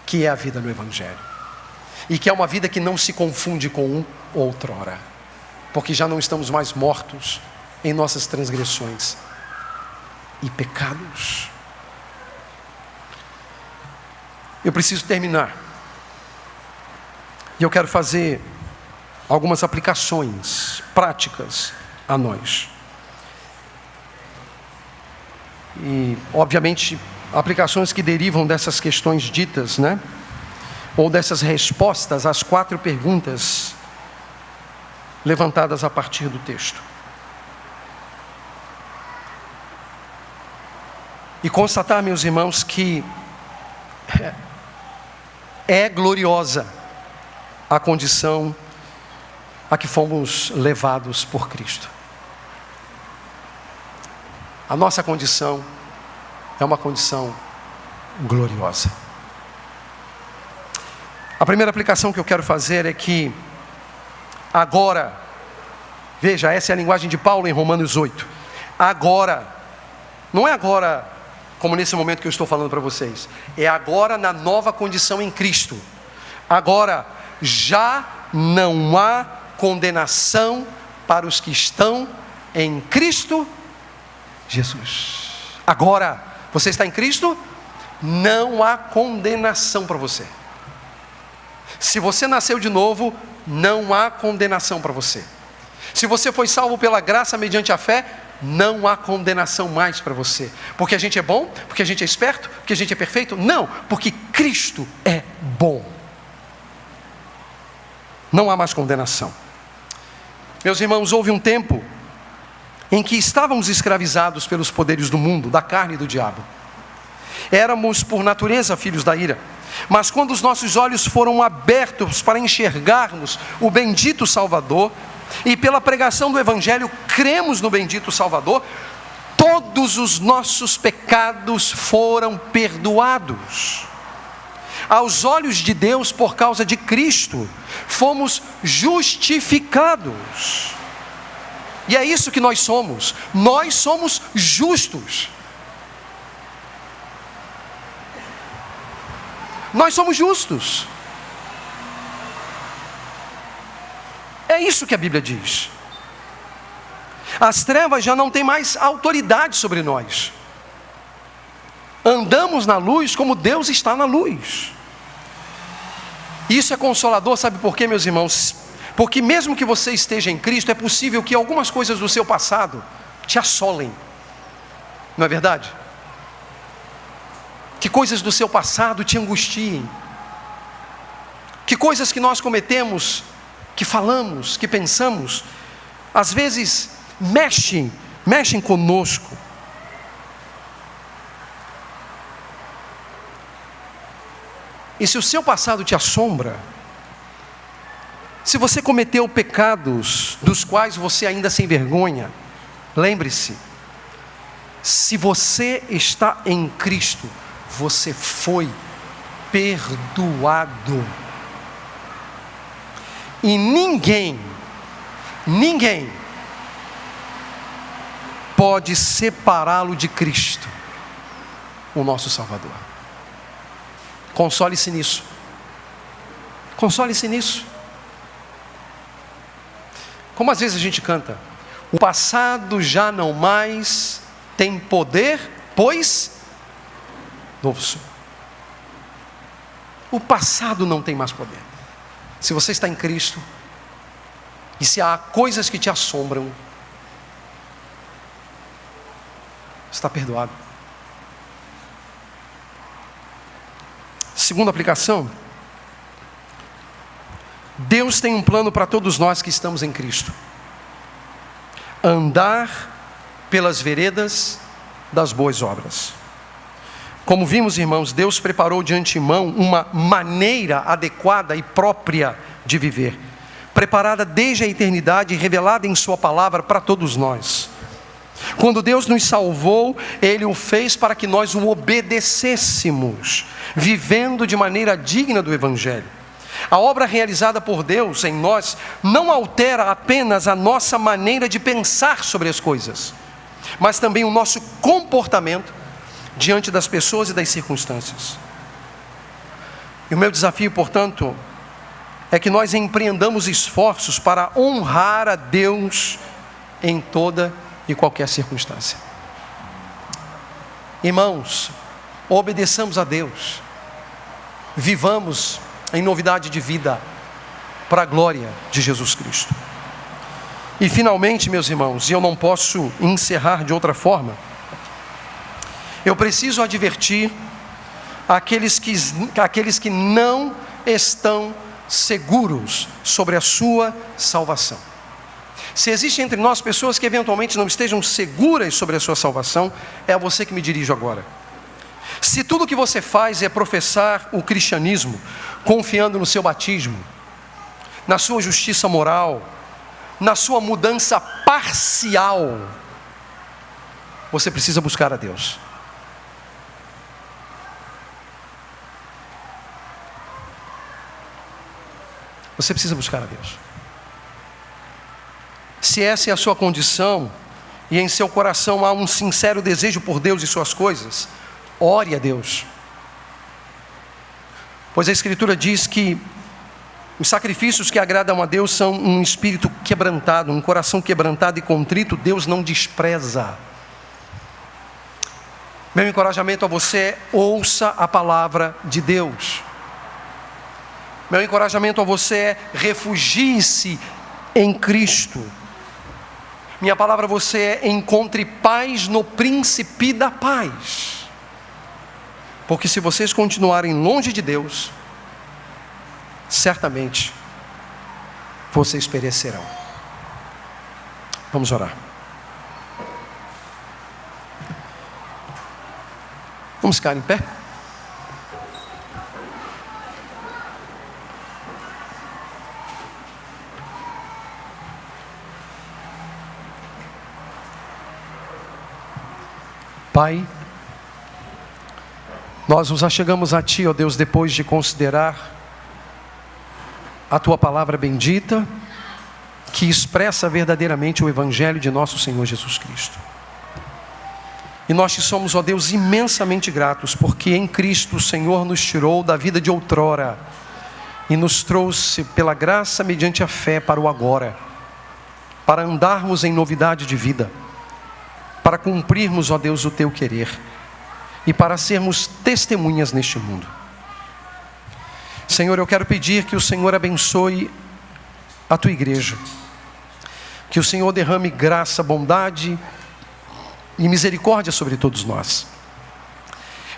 que é a vida no Evangelho. E que é uma vida que não se confunde com um outrora, porque já não estamos mais mortos em nossas transgressões e pecados. Eu preciso terminar. E eu quero fazer algumas aplicações práticas a nós. E, obviamente, aplicações que derivam dessas questões ditas, né? Ou dessas respostas às 4 perguntas levantadas a partir do texto. E constatar, meus irmãos, que é gloriosa a condição a que fomos levados por Cristo. A nossa condição é uma condição gloriosa. A primeira aplicação que eu quero fazer é que agora, veja, essa é a linguagem de Paulo em Romanos 8. Agora, não é agora como nesse momento que eu estou falando para vocês, é agora na nova condição em Cristo. Agora, já não há condenação para os que estão em Cristo Jesus. Agora, você está em Cristo, não há condenação para você. Se você nasceu de novo, não há condenação para você. Se você foi salvo pela graça mediante a fé, não há condenação mais para você. Porque a gente é bom? Porque a gente é esperto? Porque a gente é perfeito? Não, porque Cristo é bom. Não há mais condenação. Meus irmãos, houve um tempo em que estávamos escravizados pelos poderes do mundo, da carne e do diabo. Éramos por natureza filhos da ira. Mas quando os nossos olhos foram abertos para enxergarmos o bendito Salvador, e pela pregação do Evangelho cremos no bendito Salvador, todos os nossos pecados foram perdoados. Aos olhos de Deus, por causa de Cristo, fomos justificados. E é isso que nós somos justos. Nós somos justos. É isso que a Bíblia diz. As trevas já não têm mais autoridade sobre nós. Andamos na luz como Deus está na luz. Isso é consolador, sabe por quê, meus irmãos? Porque mesmo que você esteja em Cristo, é possível que algumas coisas do seu passado te assolem. Não é verdade? Que coisas do seu passado te angustiem. Que coisas que nós cometemos, que falamos, que pensamos, às vezes mexem conosco. E se o seu passado te assombra, se você cometeu pecados dos quais você ainda se envergonha, lembre-se, se você está em Cristo, você foi perdoado. E ninguém pode separá-lo de Cristo, o nosso Salvador. Console-se nisso. Console-se nisso. Como às vezes a gente canta: o passado já não mais tem poder, pois novo sou. O passado não tem mais poder. Se você está em Cristo, e se há coisas que te assombram, está perdoado. Segunda aplicação: Deus tem um plano para todos nós que estamos em Cristo. Andar pelas veredas das boas obras. Como vimos, irmãos, Deus preparou de antemão uma maneira adequada e própria de viver, preparada desde a eternidade e revelada em sua palavra para todos nós. Quando Deus nos salvou, Ele o fez para que nós o obedecêssemos, vivendo de maneira digna do Evangelho. A obra realizada por Deus em nós não altera apenas a nossa maneira de pensar sobre as coisas, mas também o nosso comportamento diante das pessoas e das circunstâncias. E o meu desafio, portanto, é que nós empreendamos esforços para honrar a Deus em toda e qualquer circunstância. Irmãos, obedeçamos a Deus, vivamos em novidade de vida, para a glória de Jesus Cristo. E finalmente, meus irmãos, e eu não posso encerrar de outra forma, eu preciso advertir aqueles que não estão seguros sobre a sua salvação. Se existe entre nós pessoas que eventualmente não estejam seguras sobre a sua salvação, é a você que me dirijo agora. Se tudo que você faz é professar o cristianismo, confiando no seu batismo, na sua justiça moral, na sua mudança parcial, você precisa buscar a Deus. Você precisa buscar a Deus. Se essa é a sua condição, e em seu coração há um sincero desejo por Deus e suas coisas, ore a Deus. Pois a Escritura diz que os sacrifícios que agradam a Deus são um espírito quebrantado, um coração quebrantado e contrito, Deus não despreza. Meu encorajamento a você é: ouça a palavra de Deus. Meu encorajamento a você é: refugie-se em Cristo. Minha palavra a você é: encontre paz no príncipe da paz. Porque se vocês continuarem longe de Deus, certamente vocês perecerão. Vamos orar. Vamos ficar em pé? Pai, nós nos achegamos a Ti, ó Deus, depois de considerar a Tua palavra bendita, que expressa verdadeiramente o Evangelho de nosso Senhor Jesus Cristo. E nós te somos, ó Deus, imensamente gratos, porque em Cristo o Senhor nos tirou da vida de outrora e nos trouxe pela graça mediante a fé para o agora, para andarmos em novidade de vida, para cumprirmos, ó Deus, o Teu querer e para sermos testemunhas neste mundo. Senhor, eu quero pedir que o Senhor abençoe a Tua igreja, que o Senhor derrame graça, bondade e misericórdia sobre todos nós,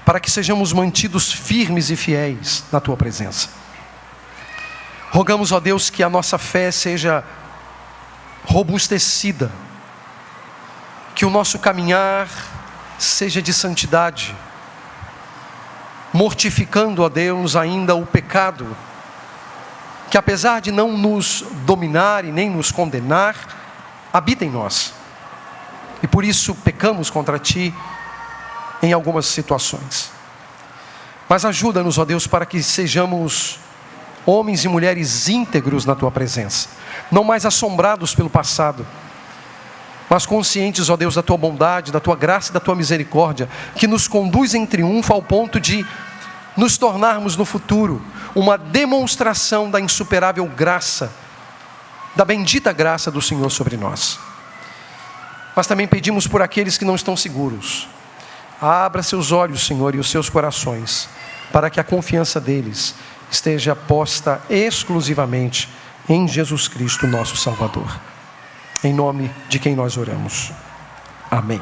para que sejamos mantidos firmes e fiéis na Tua presença. Rogamos, ó Deus, que a nossa fé seja robustecida, que o nosso caminhar seja de santidade, mortificando, ó Deus, ainda o pecado, que apesar de não nos dominar e nem nos condenar, habita em nós. E por isso pecamos contra Ti em algumas situações. Mas ajuda-nos, ó Deus, para que sejamos homens e mulheres íntegros na Tua presença, não mais assombrados pelo passado, mas conscientes, ó Deus, da Tua bondade, da Tua graça e da Tua misericórdia, que nos conduz em triunfo ao ponto de nos tornarmos no futuro uma demonstração da insuperável graça, da bendita graça do Senhor sobre nós. Mas também pedimos por aqueles que não estão seguros. Abra seus olhos, Senhor, e os seus corações, para que a confiança deles esteja posta exclusivamente em Jesus Cristo, nosso Salvador. Em nome de quem nós oramos. Amém.